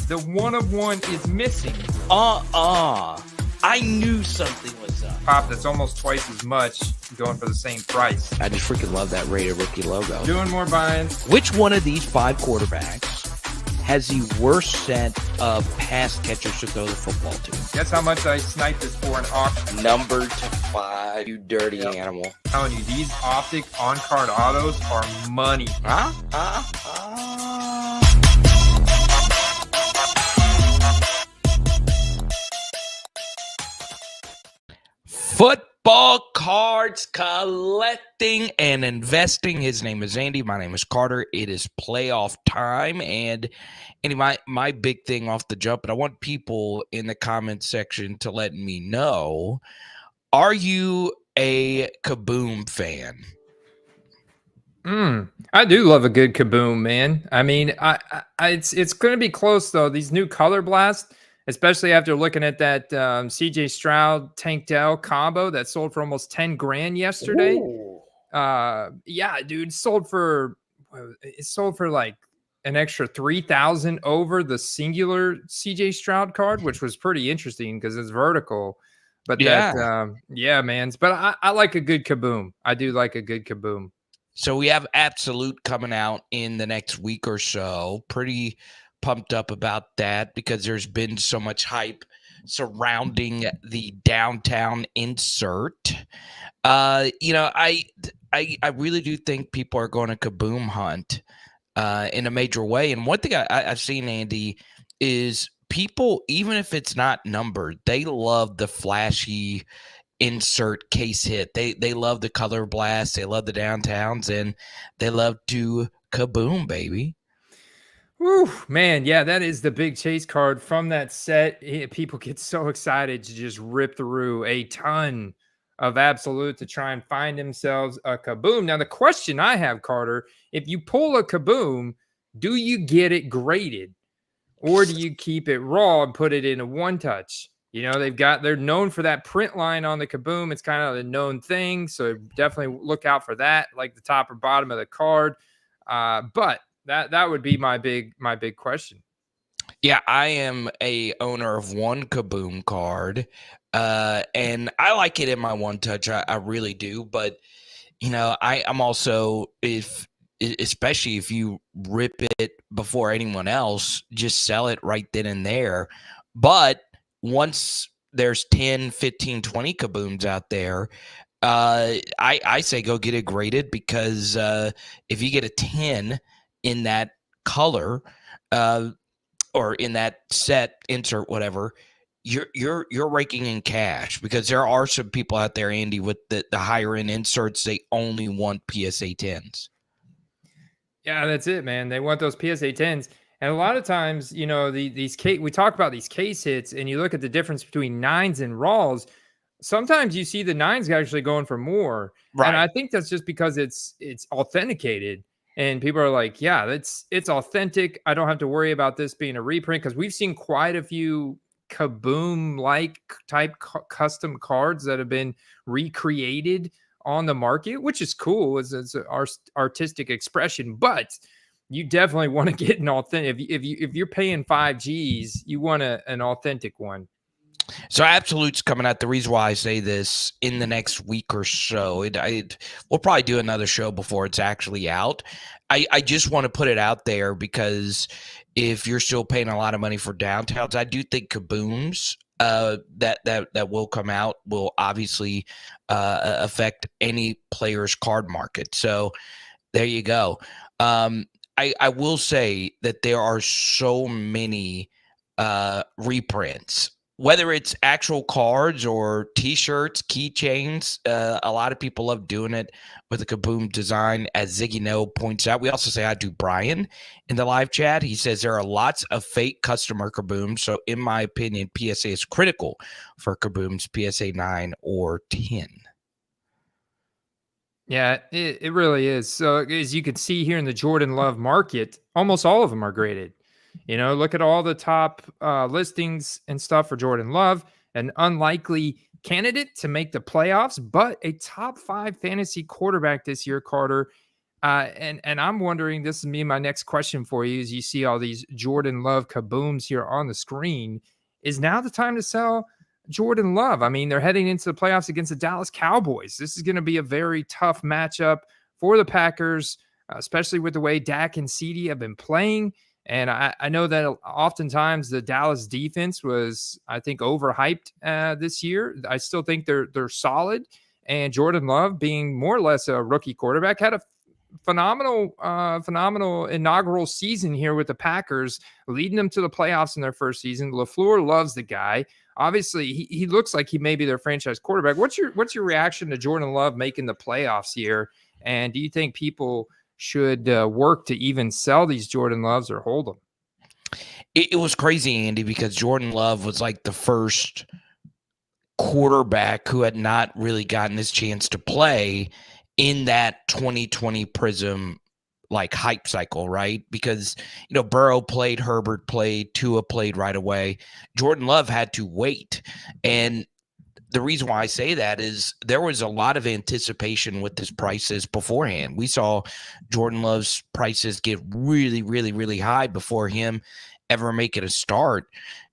The one of one is missing. I knew something was up. Pop, that's almost twice as much going for the same price. I just freaking love that rated rookie logo. Doing more buying. Which one of these 5 quarterbacks has the worst set of pass catchers to throw the football to? Guess how much I sniped this for an auction? Number to 5, you dirty animal. I'm telling you, these optic on-card autos are money. Football cards collecting and investing. His name is Andy. My name is Carter. It is playoff time. And anyway, my big thing off the jump, and I want people in the comment section to let me know, are you a Kaboom fan? I do love a good Kaboom, man. I mean, it's going to be close, though. These new Color Blast, especially after looking at that CJ Stroud Tank Dell combo that sold for almost 10 grand yesterday. Yeah, dude, it sold for like an extra 3,000 over the singular CJ Stroud card, which was pretty interesting because it's vertical. But yeah, man. But I like a good Kaboom. I do like a good Kaboom. So we have Absolute coming out in the next week or so. Pretty pumped up about that because there's been so much hype surrounding the downtown insert. I really do think people are going to Kaboom hunt in a major way. And one thing I've seen, Andy, is people, even if it's not numbered, they love the flashy insert case hit. They love the color blast. They love the downtowns, and they love to Kaboom, baby. Woo, man, yeah, that is the big chase card from that set. People get so excited to just rip through a ton of Absolute to try and find themselves a Kaboom. Now, the question I have, Carter, if you pull a Kaboom, do you get it graded? Or do you keep it raw and put it in a one-touch? You know, they're known for that print line on the Kaboom. It's kind of a known thing, so definitely look out for that, like the top or bottom of the card. But that would be my big question. Yeah, I am a owner of one Kaboom card, and I like it in my one touch. I really do, but you know, I'm also, especially if you rip it before anyone else, just sell it right then and there. But once there's 10, 15, 20 Kabooms out there, I say go get it graded, because if you get a 10 in that color or in that set, insert, whatever, you're raking in cash, because there are some people out there, Andy, with the higher end inserts, they only want PSA 10s. Yeah, that's it, man. They want those PSA 10s. And a lot of times, you know, we talk about these case hits, and you look at the difference between 9s and raws. Sometimes you see the 9s actually going for more. Right. And I think that's just because it's authenticated. And people are like, yeah, it's authentic. I don't have to worry about this being a reprint, because we've seen quite a few Kaboom-like type custom cards that have been recreated on the market, which is cool. It's an artistic expression, but you definitely want to get an authentic. If you're paying 5 Gs, you want an authentic one. So Absolute's coming out. The reason why I say this, in the next week or so, we'll probably do another show before it's actually out. I just want to put it out there, because if you're still paying a lot of money for downtowns, I do think Kabooms that will come out will obviously affect any player's card market. So there you go. I will say that there are so many reprints, whether it's actual cards or T-shirts, keychains. A lot of people love doing it with a Kaboom design, as Ziggy No points out. We also say hi to Brian in the live chat. He says there are lots of fake customer Kabooms, so in my opinion, PSA is critical for Kabooms, PSA 9 or 10. Yeah, it really is. So as you can see here in the Jordan Love market, almost all of them are graded. You know, look at all the top listings and stuff for Jordan Love. An unlikely candidate to make the playoffs, but a top 5 fantasy quarterback this year, Carter. And I'm wondering, this is me, my next question for you, is you see all these Jordan Love kabooms here on the screen. Is now the time to sell Jordan Love? I mean, they're heading into the playoffs against the Dallas Cowboys. This is going to be a very tough matchup for the Packers, especially with the way Dak and CeeDee have been playing. And I know that oftentimes the Dallas defense was, I think, overhyped this year. I still think they're solid. And Jordan Love, being more or less a rookie quarterback, had a phenomenal inaugural season here with the Packers, leading them to the playoffs in their first season. LaFleur loves the guy. Obviously, he looks like he may be their franchise quarterback. What's your reaction to Jordan Love making the playoffs here? And do you think people should work to even sell these Jordan Loves or hold them? It was crazy, Andy, because Jordan Love was like the first quarterback who had not really gotten his chance to play in that 2020 Prism like hype cycle, right? Because, Burrow played, Herbert played, Tua played right away. Jordan Love had to wait. And the reason why I say that is there was a lot of anticipation with his prices beforehand. We saw Jordan Love's prices get really, really, really high before him ever making a start.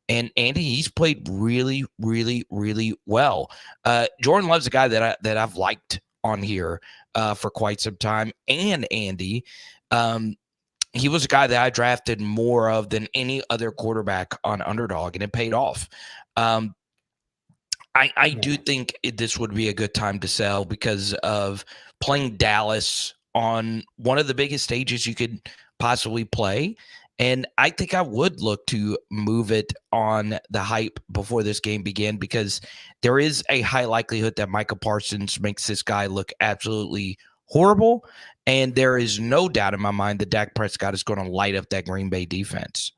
And Andy, he's played really, really, really well. Jordan Love's a guy that I've liked on here for quite some time. And Andy, he was a guy that I drafted more of than any other quarterback on Underdog, and it paid off. I do think this would be a good time to sell because of playing Dallas on one of the biggest stages you could possibly play. And I think I would look to move it on the hype before this game began, because there is a high likelihood that Micah Parsons makes this guy look absolutely horrible. And there is no doubt in my mind that Dak Prescott is going to light up that Green Bay defense.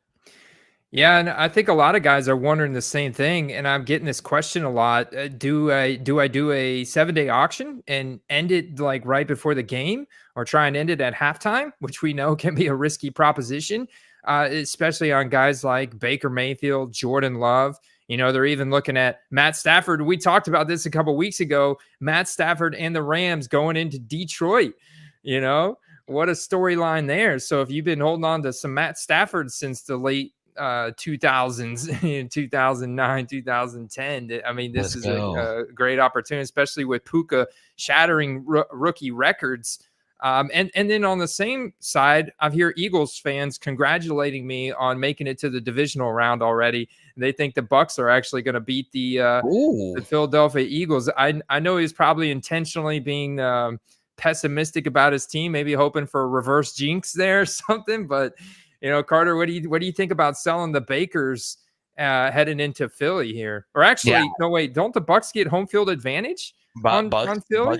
Yeah, and I think a lot of guys are wondering the same thing, and I'm getting this question a lot. Do I do a 7-day auction and end it like right before the game, or try and end it at halftime, which we know can be a risky proposition, especially on guys like Baker Mayfield, Jordan Love. They're even looking at Matt Stafford. We talked about this a couple weeks ago. Matt Stafford and the Rams going into Detroit. What a storyline there. So if you've been holding on to some Matt Stafford since the late 2000s, in 2009, 2010. I mean, this is a great opportunity, especially with Puka shattering rookie records. And then on the same side, I've heard Eagles fans congratulating me on making it to the divisional round already. They think the Bucs are actually going to beat the Philadelphia Eagles. I know he's probably intentionally being pessimistic about his team, maybe hoping for a reverse jinx there or something, but Carter, what do you think about selling the Bakers heading into Philly here? Or actually, no, wait, don't the Bucs get home field advantage on Philly?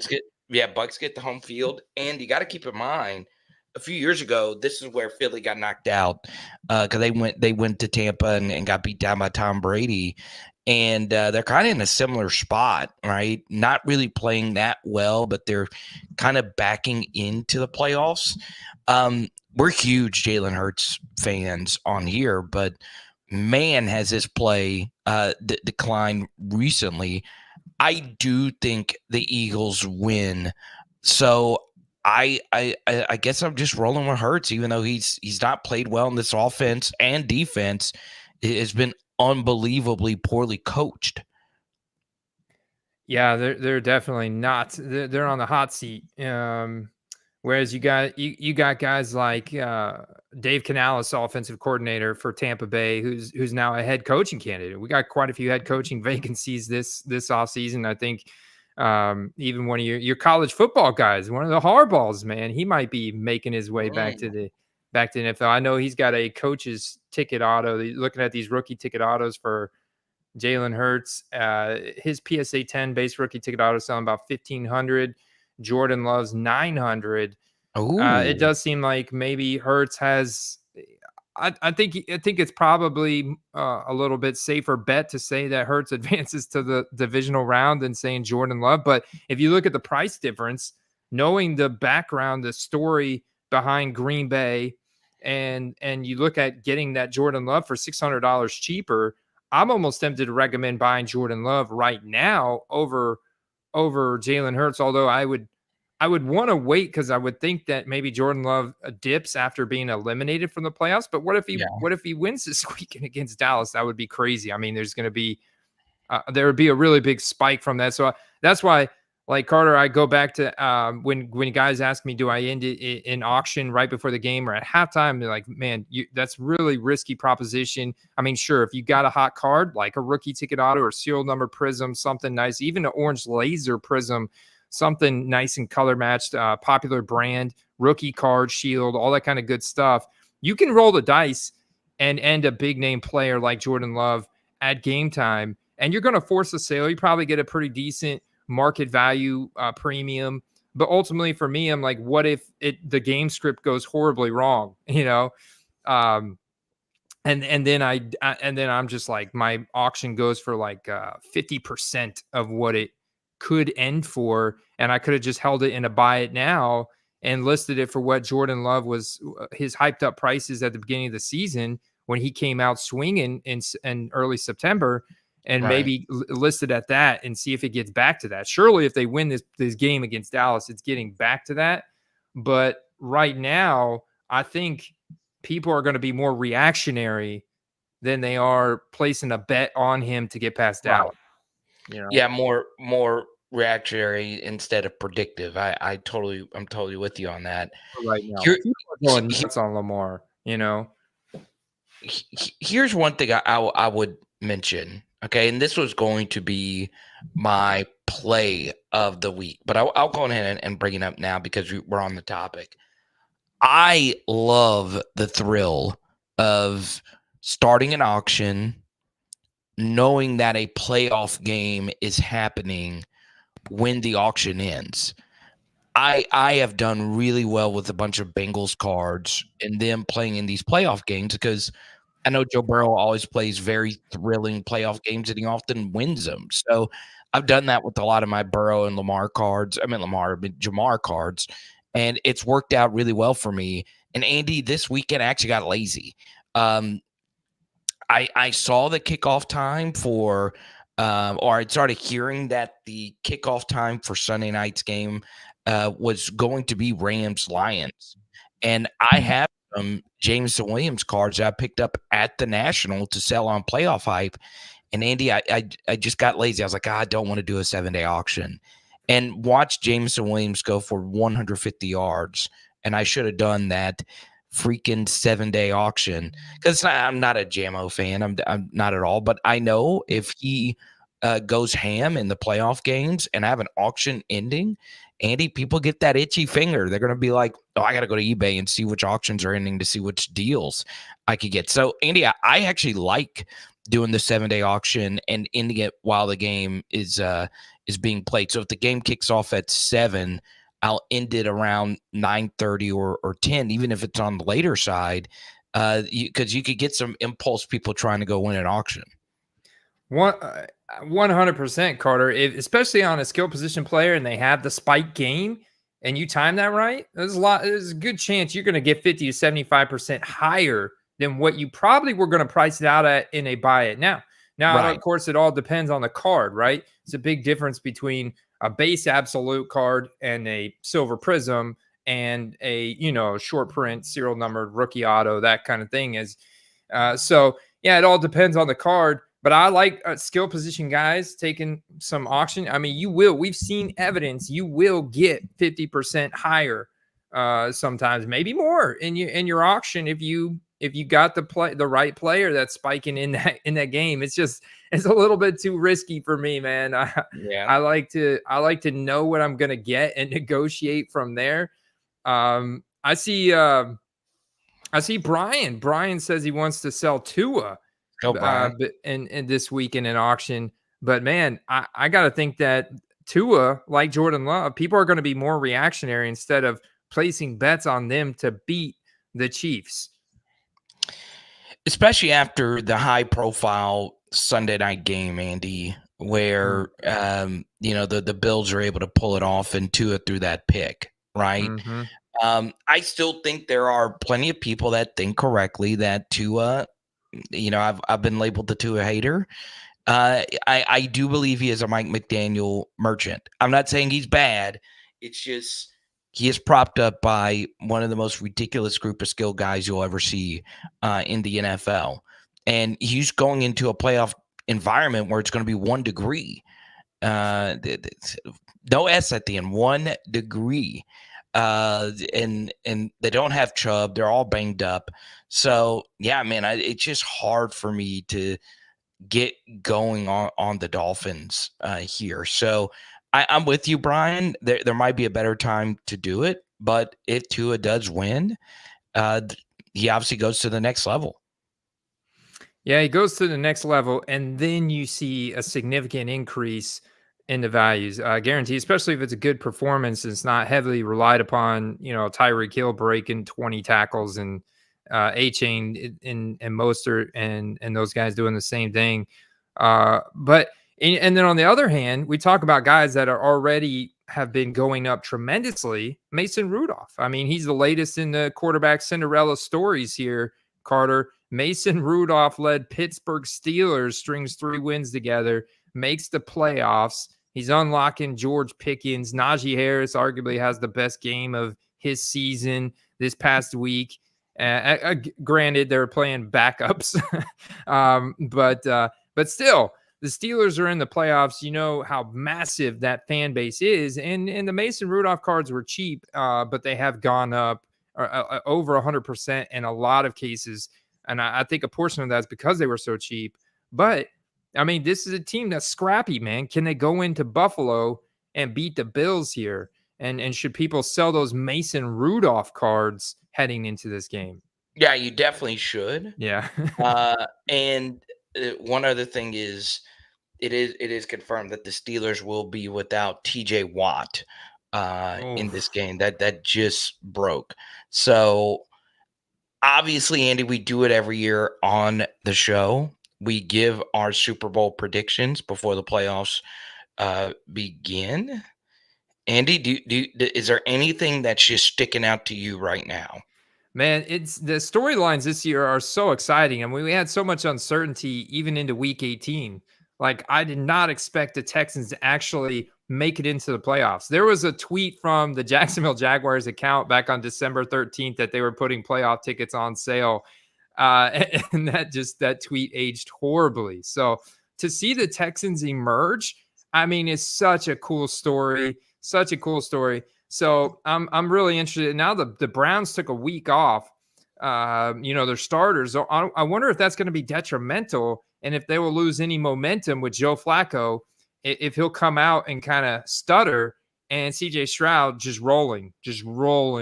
Bucs get the home field, and you got to keep in mind, a few years ago, this is where Philly got knocked out because they went to Tampa and got beat down by Tom Brady, and they're kind of in a similar spot, right? Not really playing that well, but they're kind of backing into the playoffs. We're huge Jalen Hurts fans on here, but man, has his play declined recently. I do think the Eagles win. So I guess I'm just rolling with Hurts, even though he's not played well in this offense and defense. It has been unbelievably poorly coached. Yeah, they're definitely not. They're on the hot seat. Whereas you got guys like Dave Canales, offensive coordinator for Tampa Bay, who's now a head coaching candidate. We got quite a few head coaching vacancies this offseason. I think even one of your college football guys, one of the Harbaughs, man, he might be making his way back to the NFL. I know he's got a coach's ticket auto. Looking at these rookie ticket autos for Jalen Hurts, his PSA 10 base rookie ticket auto selling about $1,500. Jordan Love's 900. It does seem like maybe Hurts has. I think it's probably a little bit safer bet to say that Hurts advances to the divisional round than saying Jordan Love. But if you look at the price difference, knowing the background, the story behind Green Bay, and you look at getting that Jordan Love for $600 cheaper, I'm almost tempted to recommend buying Jordan Love right now over Jalen Hurts, although I would I would want to wait because I would think that maybe Jordan Love dips after being eliminated from the playoffs. But Yeah. what if he wins this weekend against Dallas? That would be crazy. I mean, there would be a really big spike from that. So that's why, like Carter, I go back to when guys ask me, do I end it in auction right before the game or at halftime? They're like, man, that's really risky proposition. I mean, sure, if you got a hot card like a rookie ticket auto or serial number prism, something nice, even an orange laser prism, something nice and color matched, popular brand, rookie card, shield, all that kind of good stuff. You can roll the dice and end a big name player like Jordan Love at game time, and you're going to force a sale. You probably get a pretty decent market value premium. But ultimately, for me, I'm like, what if the game script goes horribly wrong? Um, and then I'm just like, my auction goes for like 50% of what it could end for, and I could have just held it in a buy it now and listed it for what Jordan Love was his hyped up prices at the beginning of the season when he came out swinging in early September, and Right. maybe listed at that and see if it gets back to that. Surely, if they win this game against Dallas, it's getting back to that. But right now, I think people are going to be more reactionary than they are placing a bet on him to get past Right. Dallas. Yeah, more reactionary instead of predictive. I'm totally with you on that. Right now, Here, people are going nuts on Lamar. Here's one thing I would mention. Okay, and this was going to be my play of the week, but I'll go ahead and bring it up now because we're on the topic. I love the thrill of starting an auction, knowing that a playoff game is happening when the auction ends. I have done really well with a bunch of Bengals cards and them playing in these playoff games because I know Joe Burrow always plays very thrilling playoff games and he often wins them. So I've done that with a lot of my Burrow and Lamar cards. I mean Jamar cards, and it's worked out really well for me. And Andy, this weekend I actually got lazy. I saw the kickoff time for, or I started hearing that the kickoff time for Sunday night's game was going to be Rams Lions, and I have some Jameson Williams cards I picked up at the National to sell on playoff hype. And Andy, I just got lazy. I was like, I don't want to do a 7-day auction, and watch Jameson Williams go for 150 yards, and I should have done that freaking 7-day auction because I'm not a Jamo fan. I'm not at all. But I know if he goes ham in the playoff games and I have an auction ending, Andy, people get that itchy finger. They're going to be like, oh, I got to go to eBay and see which auctions are ending to see which deals I could get. So, Andy, I actually like doing the 7-day auction and ending it while the game is being played. So if the game kicks off at 7, I'll end it around 9:30 or 10, even if it's on the later side, because you could get some impulse people trying to go win an auction. 100%, Carter. Especially on a skill position player, and they have the spike game, and you time that right, there's a good chance you're going to get 50 to 75% higher than what you probably were going to price it out at in a buy it now. Now, of course, it all depends on the card, right? It's a big difference between a base absolute card and a silver prism and a short print serial numbered rookie auto, that kind of thing. So yeah, it all depends on the card. But I like skill position guys taking some auction. I mean, we've seen evidence you will get 50% higher sometimes, maybe more in your auction if you got the right player that's spiking in that game. It's a little bit too risky for me, man. I like to know what I'm gonna get and negotiate from there. I see Brian. Brian says he wants to sell Tua in this weekend in auction. But man, I got to think that Tua, like Jordan Love, people are going to be more reactionary instead of placing bets on them to beat the Chiefs. Especially after the high-profile Sunday night game, Andy, where the Bills are able to pull it off and Tua threw that pick, right? Mm-hmm. I still think there are plenty of people that think correctly that Tua, I've been labeled the Tua hater. I do believe he is a Mike McDaniel merchant. I'm not saying he's bad. It's just he is propped up by one of the most ridiculous group of skill guys you'll ever see in the NFL. And he's going into a playoff environment where it's going to be 1 degree. No S at the end, 1 degree. And they don't have Chubb. They're all banged up. So, yeah, man, it's just hard for me to get going on the Dolphins here. So I'm with you, Brian. There might be a better time to do it, but if Tua does win, he obviously goes to the next level. Yeah, he goes to the next level, and then you see a significant increase in the values. I guarantee, especially if it's a good performance, and it's not heavily relied upon. Tyreek Hill breaking 20 tackles and A-Chain and Mostert and those guys doing the same thing. But then on the other hand, we talk about guys that are already have been going up tremendously. Mason Rudolph. I mean, he's the latest in the quarterback Cinderella stories here, Carter. Mason Rudolph led Pittsburgh Steelers, strings 3 wins together, makes the playoffs. He's unlocking George Pickens. Najee Harris arguably has the best game of his season this past week. Granted, they're playing backups, but still, the Steelers are in the playoffs. You know how massive that fan base is, and the Mason Rudolph cards were cheap, but they have gone up over 100% in a lot of cases. And I think a portion of that is because they were so cheap. But, I mean, this is a team that's scrappy, man. Can they go into Buffalo and beat the Bills here? And should people sell those Mason Rudolph cards heading into this game? Yeah, you definitely should. Yeah. And one other thing is, it is confirmed that the Steelers will be without TJ Watt in this game. That just broke. So, obviously, Andy, we do it every year on the show. We give our Super Bowl predictions before the playoffs begin. Andy, is there anything that's just sticking out to you right now? Man, it's the storylines this year are so exciting. I mean, we had so much uncertainty even into week 18. Like, I did not expect the Texans to actually make it into the playoffs. There was a tweet from the Jacksonville Jaguars account back on December 13th that they were putting playoff tickets on sale. And that tweet aged horribly. So to see the Texans emerge, I mean, it's such a cool story. Such a cool story. So I'm really interested. Now the Browns took a week off, their starters. So I wonder if that's going to be detrimental and if they will lose any momentum with Joe Flacco, if he'll come out and kind of stutter and CJ Stroud just rolling,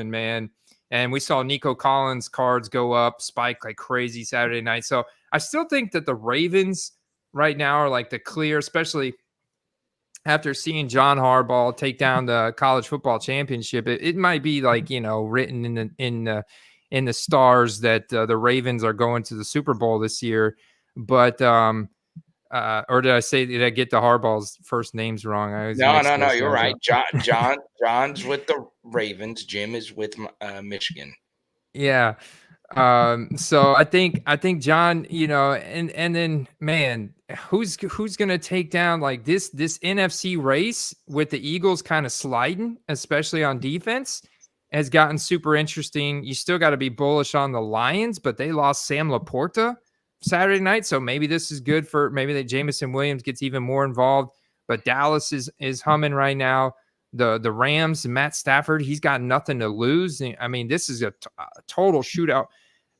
man. And we saw Nico Collins cards go up, spike like crazy Saturday night. So I still think that the Ravens right now are like the clear, especially after seeing John Harbaugh take down the college football championship. It might be like, written in the stars that the Ravens are going to the Super Bowl this year. But or did I get the Harbaugh's first names wrong? No, you're right. John's with the Ravens. Jim is with Michigan. Yeah. So I think John, and then, man, who's gonna take down like this NFC race with the Eagles kind of sliding, especially on defense, has gotten super interesting. You still got to be bullish on the Lions, but they lost Sam Laporta Saturday night, so maybe this is good for maybe that Jameson Williams gets even more involved. But Dallas is humming right now. The Rams, Matt Stafford, he's got nothing to lose. I mean, this is a total shootout.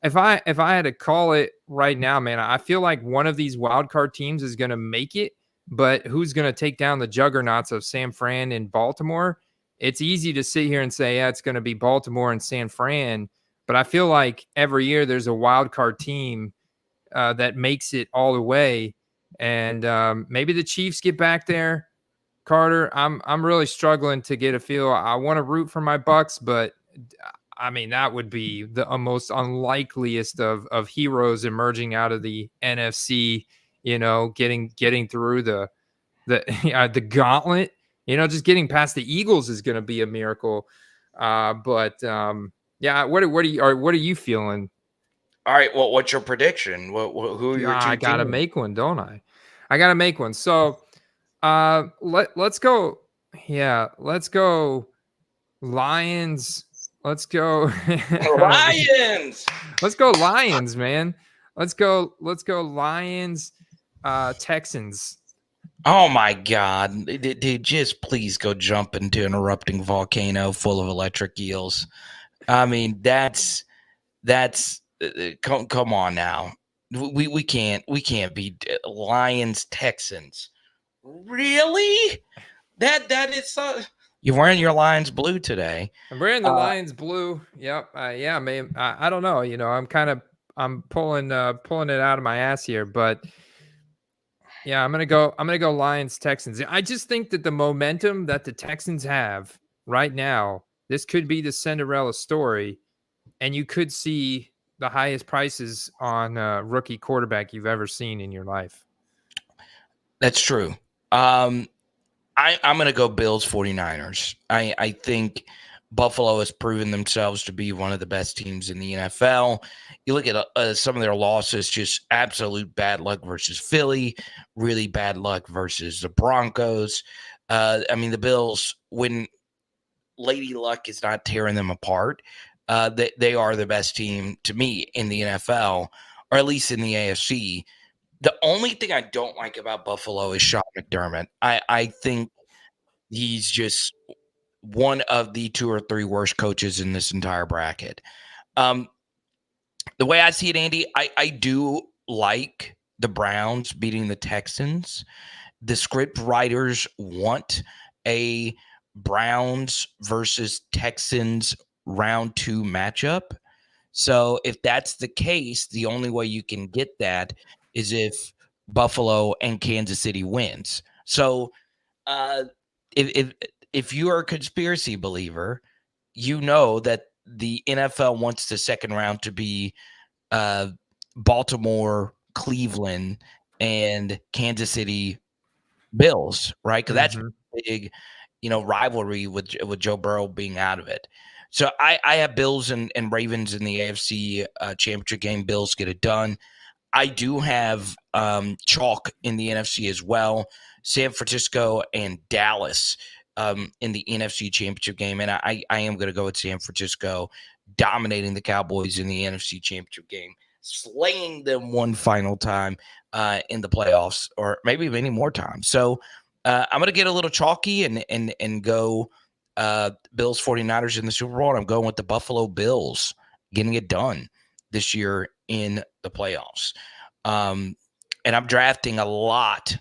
If I had to call it right now, man, I feel like one of these wild card teams is going to make it, but who's going to take down the juggernauts of San Fran and Baltimore? It's easy to sit here and say, yeah, it's going to be Baltimore and San Fran, but I feel like every year there's a wild card team that makes it all the way, and maybe the Chiefs get back there. Carter, I'm really struggling to get a feel. I want to root for my Bucks, but I mean, that would be the most unlikeliest of heroes emerging out of the NFC, getting through the gauntlet, just getting past the Eagles is going to be a miracle. Yeah, what are you feeling? All right. Well, what's your prediction? Who are your two I got to teams? make one, don't I? I got to make one. So let's go. Yeah, let's go. Lions. Let's go. Lions. Let's go Lions, man. Let's go Lions, Texans. Oh my God, dude! Just please go jump into an erupting volcano full of electric eels. I mean, that's come on now. We can't be Lions Texans. Really? That is you're wearing your Lions blue today. I'm wearing the Lions blue. Yep. Yeah, man. I don't know. I'm pulling it out of my ass here, but yeah, I'm gonna go Lions Texans. I just think that the momentum that the Texans have right now, this could be the Cinderella story, and you could see the highest prices on a rookie quarterback you've ever seen in your life. That's true. I'm going to go Bills 49ers. I think Buffalo has proven themselves to be one of the best teams in the NFL. You look at some of their losses, just absolute bad luck versus Philly, really bad luck versus the Broncos. I mean, the Bills, when Lady Luck is not tearing them apart, they are the best team to me in the NFL, or at least in the AFC. The only thing I don't like about Buffalo is Sean McDermott. I think he's just one of the 2 or 3 worst coaches in this entire bracket. The way I see it, Andy, I do like the Browns beating the Texans. The script writers want a Browns versus Texans round 2 matchup. So if that's the case, the only way you can get that is if Buffalo and Kansas City wins. So if you are a conspiracy believer, you know that the NFL wants the second round to be Baltimore, Cleveland, and Kansas City Bills, right? Because that's big, rivalry with Joe Burrow being out of it. So I have Bills and Ravens in the AFC championship game. Bills get it done. I do have chalk in the NFC as well. San Francisco and Dallas in the NFC championship game. And I am going to go with San Francisco dominating the Cowboys in the NFC championship game, slaying them one final time in the playoffs, or maybe many more times. So I'm going to get a little chalky and go Bills 49ers in the Super Bowl. I'm going with the Buffalo Bills getting it done this year in the playoffs. And I'm drafting a lot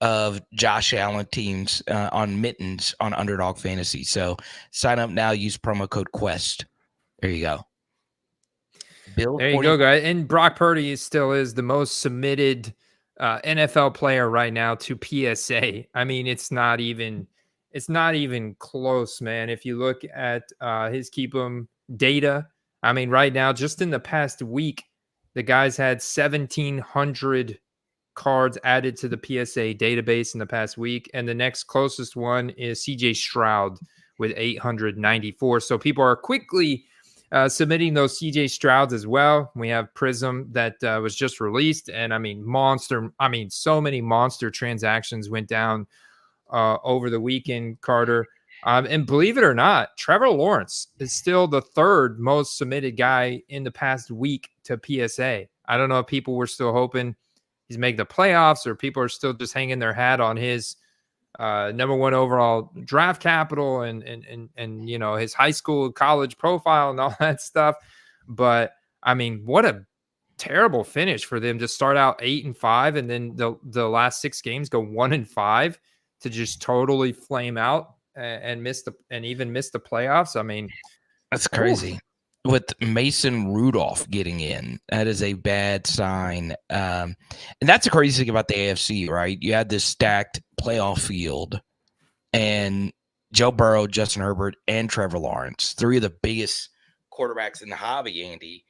of Josh Allen teams on mittens on Underdog Fantasy. So sign up now, use promo code QUEST. There you go. There you go, guys. And Brock Purdy still is the most submitted NFL player right now to PSA. I mean, it's not even close, man. If you look at his keep 'em data, I mean, right now, just in the past week, the guy's had 1,700 cards added to the PSA database in the past week. And the next closest one is CJ Stroud with 894. So people are quickly submitting those CJ Strouds as well. We have Prism that was just released. And I mean, so many monster transactions went down over the weekend, Carter. And believe it or not, Trevor Lawrence is still the 3rd most submitted guy in the past week to PSA. I don't know if people were still hoping he's making the playoffs, or people are still just hanging their hat on his number 1 overall draft capital and his high school, college profile and all that stuff. But I mean, what a terrible finish for them to start out 8-5 and then the last 6 games go 1-5 to just totally flame out and even miss the playoffs. I mean, that's crazy. With Mason Rudolph getting in, that is a bad sign. And that's the crazy thing about the AFC, right? You had this stacked playoff field, and Joe Burrow, Justin Herbert, and Trevor Lawrence, 3 of the biggest quarterbacks in the hobby, Andy,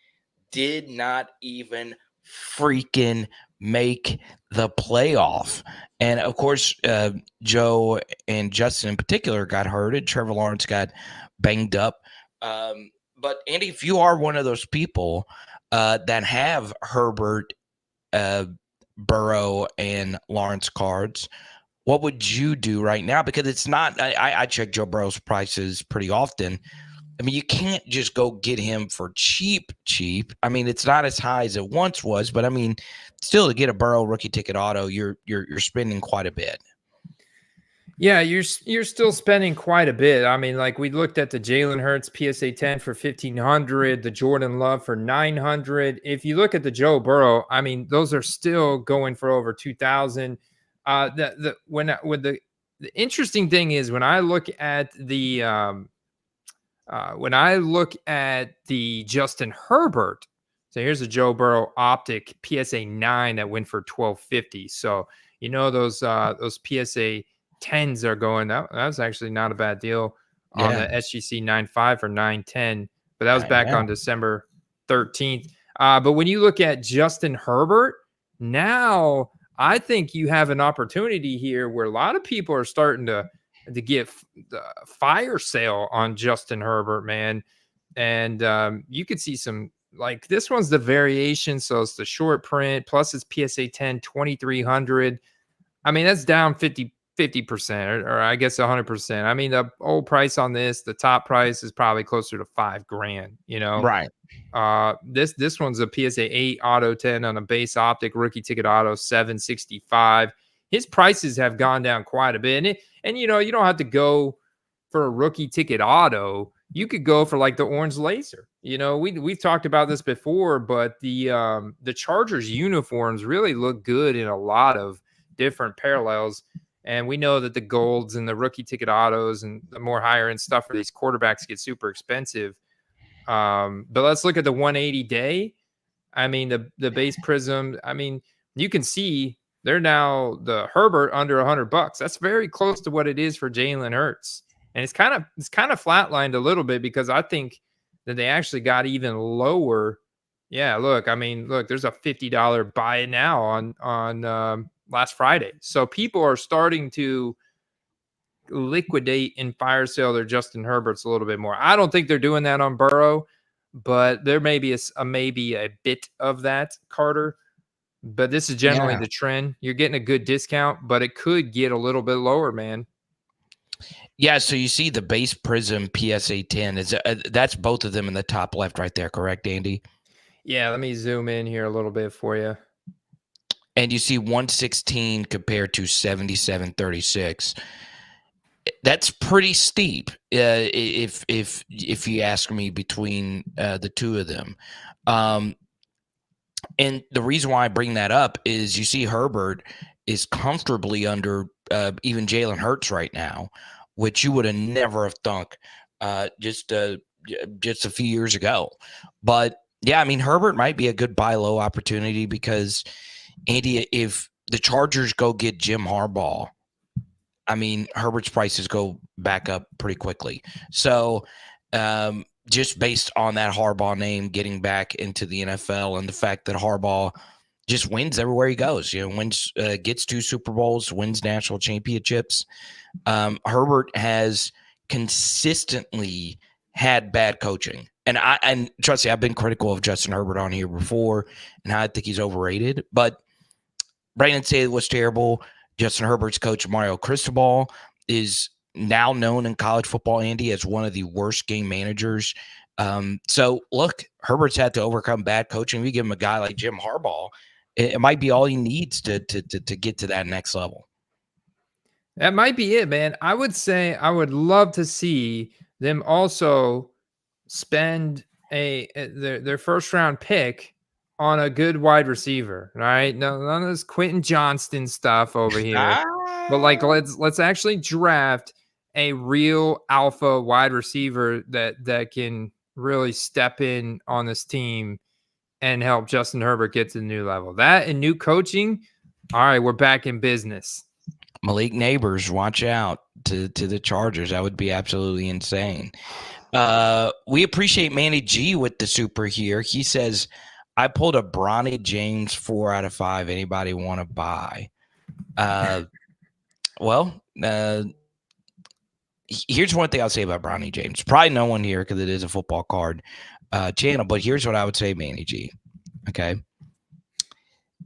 did not even freaking make the playoff. And of course, Joe and Justin in particular got hurted. Trevor Lawrence got banged up. But Andy, if you are one of those people that have Herbert, Burrow, and Lawrence cards, what would you do right now? Because it's not. I check Joe Burrow's prices pretty often. I mean, you can't just go get him for cheap. I mean, it's not as high as it once was, but I mean, still to get a Burrow rookie ticket auto, you're spending quite a bit. Yeah, you're still spending quite a bit. I mean, like we looked at the Jalen Hurts PSA 10 for 1,500, the Jordan Love for 900. If you look at the Joe Burrow, I mean, those are still going for over 2,000. The interesting thing is when I look at the Justin Herbert. So here's a Joe Burrow optic PSA 9 that went for 1,250. So those PSA 10s are going. That's actually not a bad deal on the SGC 9.5 for 910. But that was back on December 13th. But when you look at Justin Herbert, now I think you have an opportunity here where a lot of people are starting to get the fire sale on Justin Herbert, man. And you could see some, like this one's the variation. So it's the short print plus it's PSA 10, 2,300. I mean, that's down 50%, or I guess 100%. I mean, the old price on this, the top price is probably closer to $5,000, Right. This one's a PSA 8 auto 10 on a base optic rookie ticket auto 765. His prices have gone down quite a bit. And you don't have to go for a rookie ticket auto. You could go for like the orange laser. We've talked about this before, but the Chargers uniforms really look good in a lot of different parallels. And we know that the golds and the rookie ticket autos and the more higher end stuff for these quarterbacks get super expensive. But let's look at the 180 day. I mean, the base prism. I mean, you can see they're now the Herbert under $100. That's very close to what it is for Jalen Hurts. And it's kind of flatlined a little bit because I think that they actually got even lower. Yeah, look, there's a $50 buy it now on last Friday. So people are starting to liquidate and fire sale their Justin Herberts a little bit more. I don't think they're doing that on Burrow, but there may be maybe a bit of that, Carter. But this is generally the trend. You're getting a good discount, but it could get a little bit lower, man. Yeah, so you see the base prism PSA 10 is that's both of them in the top left right there, correct, Andy? Yeah, let me zoom in here a little bit for you. And you see 116 compared to 7736. That's pretty steep, if you ask me, between the two of them. And the reason why I bring that up is you see Herbert is comfortably under even Jalen Hurts right now, which you would have never have thunk just a few years ago. But yeah, I mean, Herbert might be a good buy low opportunity because, Andy, if the Chargers go get Jim Harbaugh, I mean, Herbert's prices go back up pretty quickly. So just based on that Harbaugh name getting back into the NFL and the fact that Harbaugh just wins everywhere he goes, wins, gets 2 Super Bowls, wins national championships. Herbert has consistently had bad coaching. And trust me, I've been critical of Justin Herbert on here before and how I think he's overrated. But Brandon Staley was terrible. Justin Herbert's coach, Mario Cristobal, is now known in college football, Andy, as one of the worst game managers. So, look, Herbert's had to overcome bad coaching. We give him a guy like Jim Harbaugh, it might be all he needs to get to that next level. That might be it, man. I would say I would love to see them also spend their first round pick on a good wide receiver, right? No, none of this Quentin Johnston stuff over here. But like, let's actually draft a real alpha wide receiver that can really step in on this team and help Justin Herbert get to the new level. That and new coaching. All right, we're back in business. Malik Neighbors, watch out to the Chargers. That would be absolutely insane. We appreciate Manny G with the super here. He says, I pulled a Bronny James 4 out of 5. Anybody want to buy? Here's one thing I'll say about Bronny James. Probably no one here because it is a football card channel, but here's what I would say, Manny G. Okay.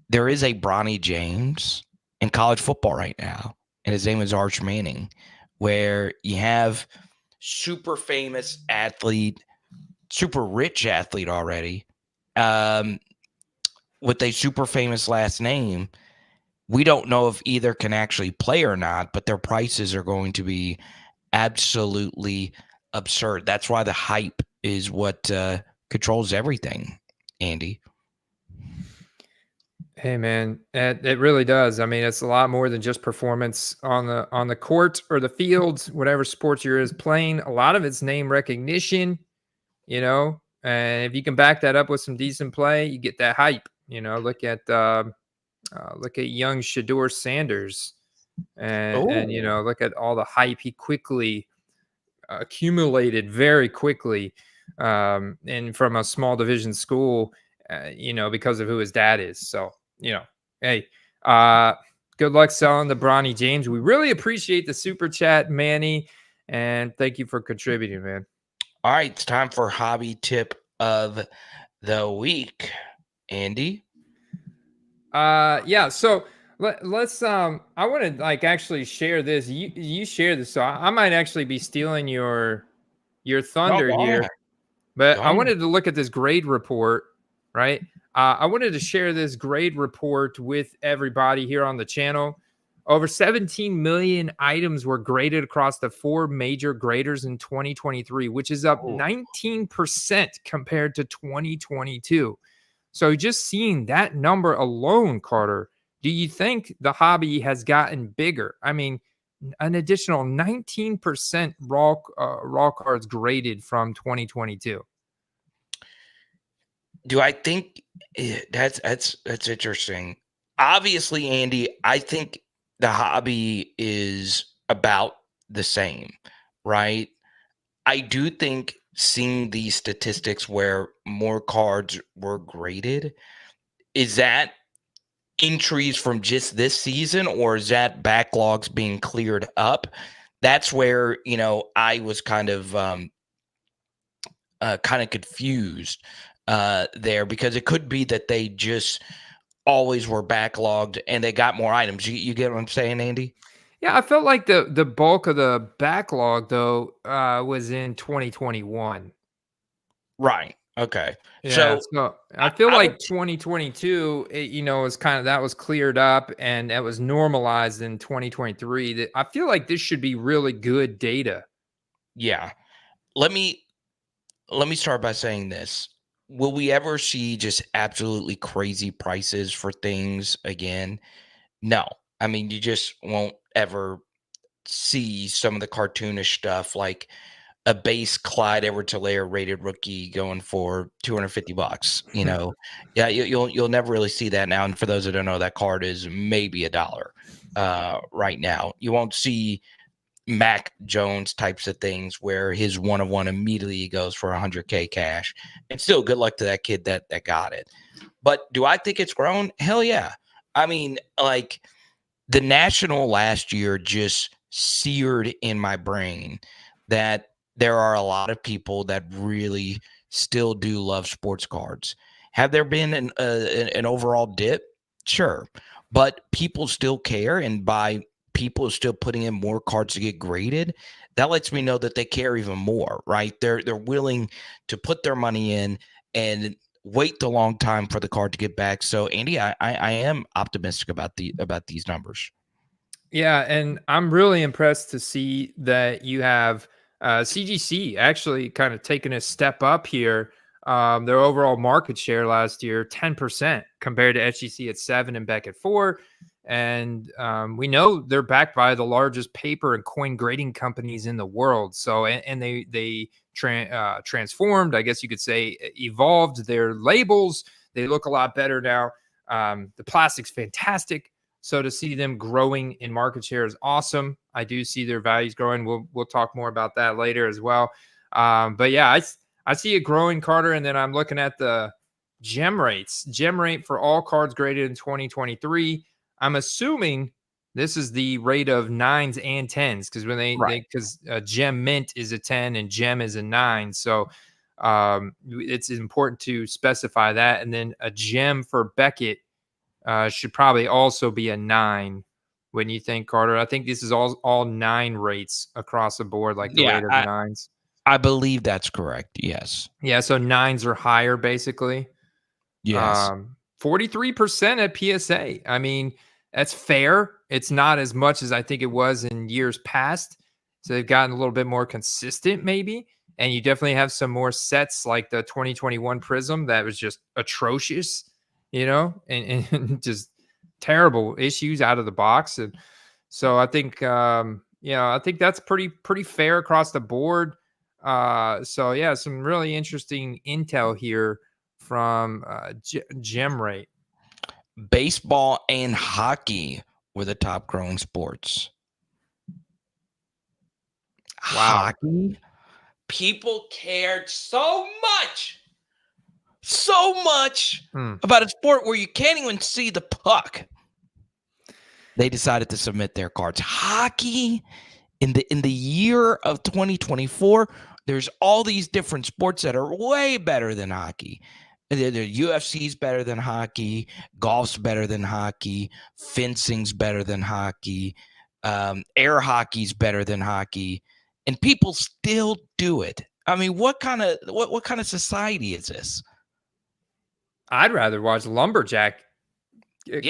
There is a Bronny James in college football right now, and his name is Arch Manning, where you have super famous athlete, super rich athlete already, with a super famous last name. We don't know if either can actually play or not, but their prices are going to be absolutely absurd. That's why the hype is what controls everything, Andy. Hey man, it really does. I mean, it's a lot more than just performance on the court or the field, whatever sports you're is playing. A lot of it's name recognition, and if you can back that up with some decent play, you get that hype. Look at young Shador Sanders, and look at all the hype he quickly accumulated very quickly, and from a small division school, because of who his dad is. So, hey, uh, good luck selling the Bronny James. We really appreciate the super chat, Manny, and thank you for contributing, man. All right, it's time for hobby tip of the week, Andy. Yeah. So let's I want to actually share this. You share this, so I might actually be stealing your No, thunder go here. ahead. But Go I ahead. wanted to look at this grade report, right? I wanted to share this grade report with everybody here on the channel. Over 17 million items were graded across the 4 major graders in 2023, which is up 19% compared to 2022. So just seeing that number alone, Carter, do you think the hobby has gotten bigger? I mean, an additional 19% raw cards graded from 2022. Do I think that's interesting? Obviously, Andy, I think the hobby is about the same, right? I do think seeing these statistics where more cards were graded, is that entries from just this season, or is that backlogs being cleared up? That's where, I was kind of confused there, because it could be that they just always were backlogged and they got more items. You get what I'm saying, Andy? Yeah, I felt like the bulk of the backlog though was in 2021. Right. Okay. Yeah, So so I I, feel I would, like 2022, was kind of that was cleared up and that was normalized in 2023. That I feel like this should be really good data. yeah. Let me start by saying this. Will we ever see just absolutely crazy prices for things again? No. I mean, you just won't ever see some of the cartoonish stuff, like a base Clyde Edwards-Helaire rated rookie going for $250. Yeah, you'll never really see that now. And for those that don't know, that card is maybe $1 right now. You won't see Mac Jones types of things where his 1-of-1 immediately goes for 100K cash. And still, good luck to that kid that got it. But do I think it's grown? Hell yeah. I mean, like, the National last year just seared in my brain that there are a lot of people that really still do love sports cards. Have there been an overall dip? Sure. But people still care, and by people still putting in more cards to get graded, that lets me know that they care even more, right? They're willing to put their money in and wait the long time for the card to get back. So, Andy, I am optimistic about these numbers. Yeah, and I'm really impressed to see that you have CGC actually kind of taking a step up here. Their overall market share last year, 10% compared to HGC at 7 and Beck at 4. And we know they're backed by the largest paper and coin grading companies in the world. So, and they transformed, I guess you could say, evolved their labels. They look a lot better now. The plastic's fantastic. So to see them growing in market share is awesome. I do see their values growing. We'll talk more about that later as well. But yeah, I see it growing, Carter. And then I'm looking at the gem rates. Gem rate for all cards graded in 2023. I'm assuming this is the rate of 9s and 10s, because when Right. because gem mint is a 10 and gem is a 9. So it's important to specify that. And then a gem for Beckett should probably also be a 9. when you think, Carter? I think this is all 9 rates across the board, like the Yeah, rate of 9s. I believe that's correct. Yes. Yeah, so 9s are higher, basically. Yes. 43% at PSA. I mean, that's fair. It's not as much as I think it was in years past. So they've gotten a little bit more consistent, maybe. And you definitely have some more sets like the 2021 Prism that was just atrocious, and just terrible issues out of the box. And so I think, I think that's pretty fair across the board. So yeah, some really interesting intel here from Gem Rate. Baseball and hockey were the top growing sports. Wow. Hockey? People cared so much about a sport where you can't even see the puck. They decided to submit their cards. Hockey, in the year of 2024, there's all these different sports that are way better than hockey. The UFC's better than hockey, golf's better than hockey, fencing's better than hockey, air hockey's better than hockey, and people still do it. I mean, what kind of society is this? I'd rather watch lumberjack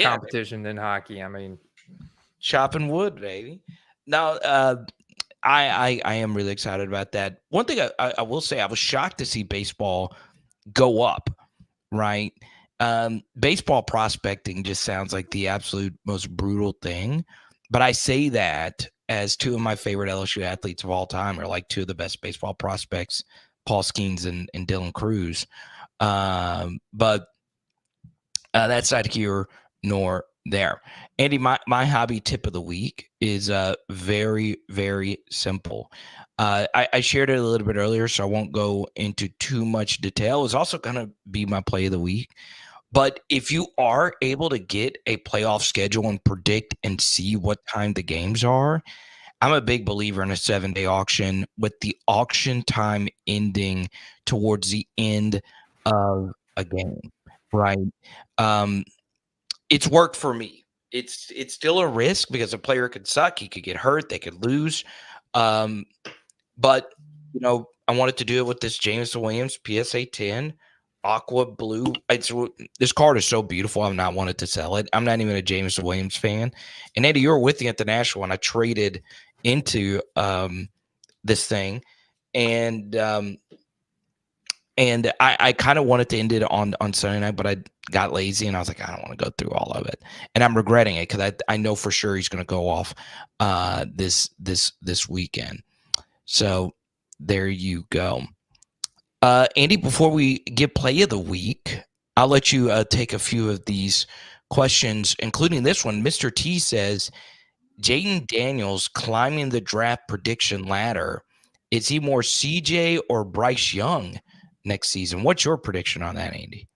competition than hockey. I mean, chopping wood, baby. Now, I am really excited about that. One thing I will say, I was shocked to see baseball go up. Right. Baseball prospecting just sounds like the absolute most brutal thing. But I say that as 2 of my favorite LSU athletes of all time are like 2 of the best baseball prospects, Paul Skeens and Dylan Cruz. But that's neither here nor there. Andy, my hobby tip of the week is very, very simple. I shared it a little bit earlier, so I won't go into too much detail. It's also going to be my play of the week. But if you are able to get a playoff schedule and predict and see what time the games are, I'm a big believer in a 7-day auction with the auction time ending towards the end of a game, right? It's worked for me. It's still a risk because a player could suck. He could get hurt. They could lose. But, I wanted to do it with this Jameson Williams PSA 10 aqua blue. This card is so beautiful. I've not wanted to sell it. I'm not even a Jameson Williams fan. And Eddie, you were with me at the National when I traded into this thing. And I kind of wanted to end it on Sunday night, but I got lazy and I was like, I don't want to go through all of it. And I'm regretting it because I know for sure he's going to go off this weekend. So there you go. Andy, before we get play of the week, I'll let you take a few of these questions, including this one. Mr. T says, Jaden Daniels climbing the draft prediction ladder. Is he more CJ or Bryce Young next season? What's your prediction on that, Andy?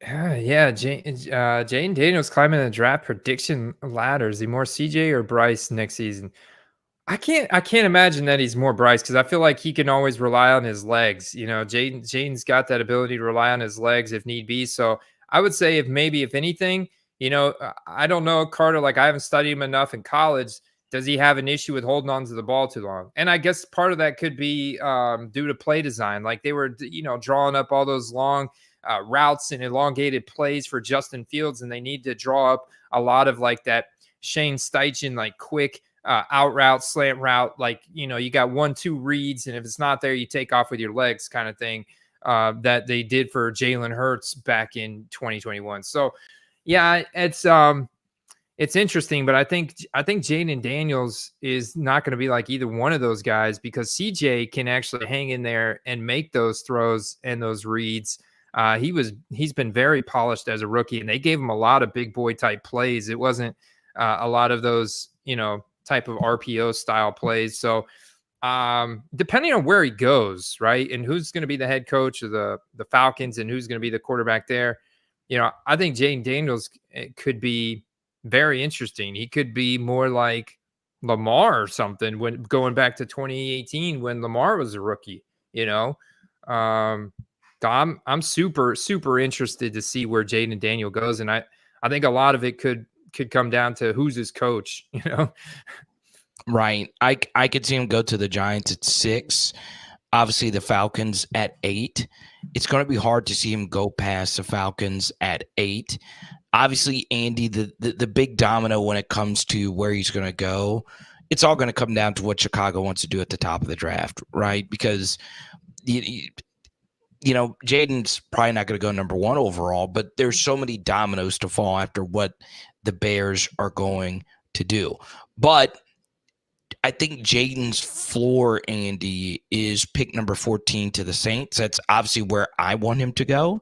Yeah, Jaden Daniels climbing the draft prediction ladder. Is he more CJ or Bryce next season? I can't imagine that he's more Bryce because I feel like he can always rely on his legs. Jaden's got that ability to rely on his legs if need be. So I would say if anything, I don't know, Carter, like I haven't studied him enough in college. Does he have an issue with holding on to the ball too long? And I guess part of that could be due to play design. Like they were, drawing up all those long routes and elongated plays for Justin Fields, and they need to draw up a lot of like that Shane Steichen, like quick out route, slant route, like, you got 1-2 reads, and if it's not there, you take off with your legs kind of thing that they did for Jalen Hurts back in 2021. So yeah, it's interesting, but I think Jaden Daniels is not going to be like either one of those guys because CJ can actually hang in there and make those throws and those reads. He's been very polished as a rookie, and they gave him a lot of big boy type plays. It wasn't a lot of those, type of RPO style plays. So depending on where he goes, right, and who's going to be the head coach of the Falcons and who's going to be the quarterback there, I think Jaden Daniels could be very interesting. He could be more like Lamar or something when going back to 2018 when Lamar was a rookie. I'm super, super interested to see where Jaden Daniel goes, and I think a lot of it could could come down to who's his coach, Right. I could see him go to the Giants at 6. Obviously, the Falcons at 8. It's going to be hard to see him go past the Falcons at 8. Obviously, Andy, the big domino when it comes to where he's going to go, it's all going to come down to what Chicago wants to do at the top of the draft, right? Because Jaden's probably not going to go number 1 overall, but there's so many dominoes to fall after what the Bears are going to do. But I think Jaden's floor, Andy, is pick number 14 to the Saints. That's obviously where I want him to go.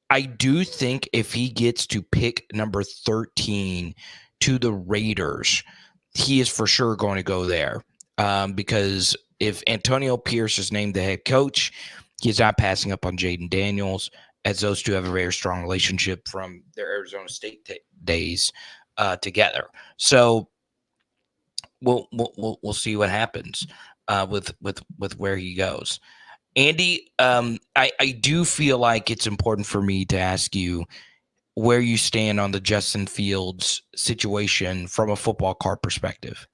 I do think if he gets to pick number 13 to the Raiders, he is for sure going to go there. Because if Antonio Pierce is named the head coach, he's not passing up on Jaden Daniels, as those two have a very strong relationship from their Arizona State days together. So we'll see what happens with where he goes. Andy, I do feel like it's important for me to ask you where you stand on the Justin Fields situation from a football card perspective.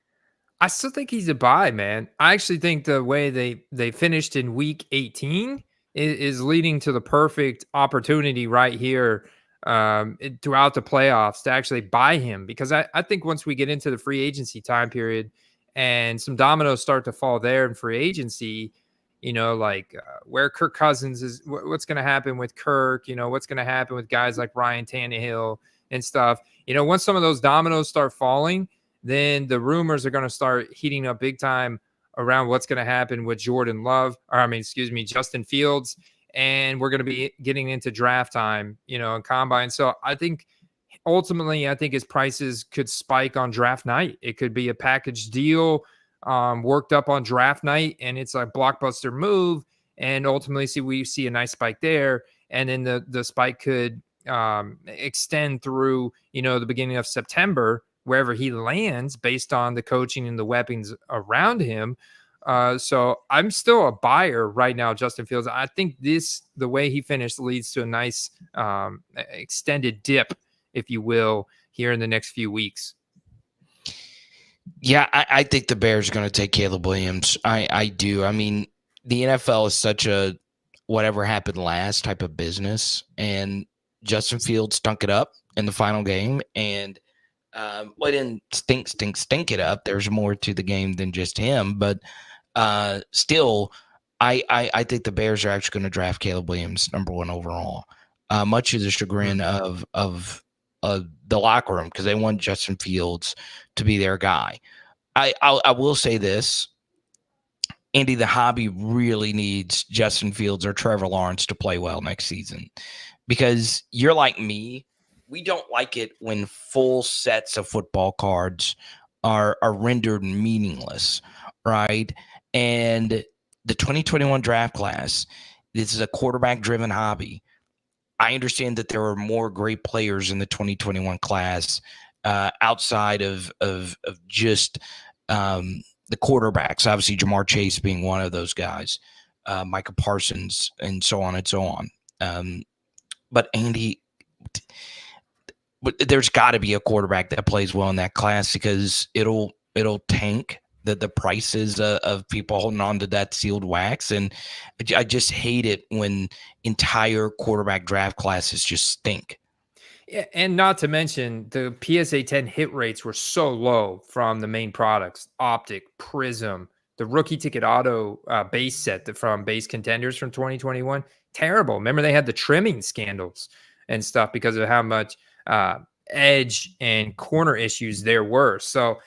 I still think he's a buy, man. I actually think the way they finished in week 18 is leading to the perfect opportunity right here throughout the playoffs to actually buy him, because I think once we get into the free agency time period and some dominoes start to fall there in free agency, like where Kirk Cousins is, what's going to happen with Kirk, what's going to happen with guys like Ryan Tannehill and stuff. Once some of those dominoes start falling, then the rumors are going to start heating up big time around what's going to happen with Justin Fields. And we're going to be getting into draft time, and combine. So I think ultimately, his prices could spike on draft night. It could be a package deal worked up on draft night, and it's a blockbuster move. And ultimately, we see a nice spike there. And then the spike could extend through, the beginning of September, wherever he lands based on the coaching and the weapons around him. So I'm still a buyer right now, Justin Fields. I think the way he finished leads to a nice extended dip, if you will, here in the next few weeks. Yeah, I think the Bears are going to take Caleb Williams. I do. I mean, the NFL is such a whatever happened last type of business, and Justin Fields stunk it up in the final game, and didn't stink it up. There's more to the game than just him, but still, I think the Bears are actually going to draft Caleb Williams number 1 overall, much to the chagrin of the locker room, because they want Justin Fields to be their guy. I will say this, Andy, the hobby really needs Justin Fields or Trevor Lawrence to play well next season, because you're like me. We don't like it when full sets of football cards are rendered meaningless, right? And the 2021 draft class, this is a quarterback-driven hobby. I understand that there are more great players in the 2021 class outside of just the quarterbacks. Obviously, Jamar Chase being one of those guys, Micah Parsons, and so on and so on. But Andy, there's got to be a quarterback that plays well in that class, because it'll tank the prices of people holding on to that sealed wax. And I just hate it when entire quarterback draft classes just stink. Yeah, and not to mention the PSA 10 hit rates were so low from the main products, Optic, Prism, the rookie ticket auto base set from Base Contenders from 2021. Terrible. Remember, they had the trimming scandals and stuff because of how much edge and corner issues there were. So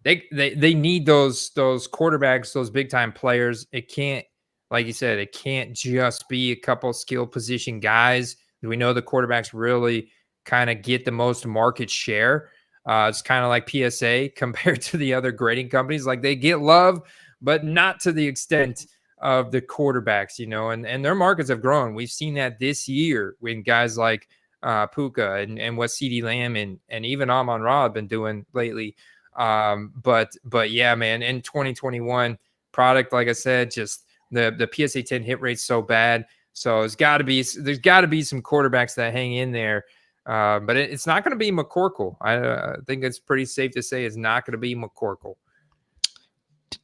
they need those quarterbacks, those big time players. It can't, like you said, it can't just be a couple skill position guys. We know the quarterbacks really kind of get the most market share. It's kind of like PSA compared to the other grading companies. Like, they get love, but not to the extent of the quarterbacks, and their markets have grown. We've seen that this year when guys like Puka and what CeeDee Lamb and even Amon-Ra have been doing lately. But yeah, man, in 2021 product, like I said, just the PSA 10 hit rate's so bad. So there's got to be some quarterbacks that hang in there But it's not going to be McCorkle. I think it's pretty safe to say it's not going to be McCorkle.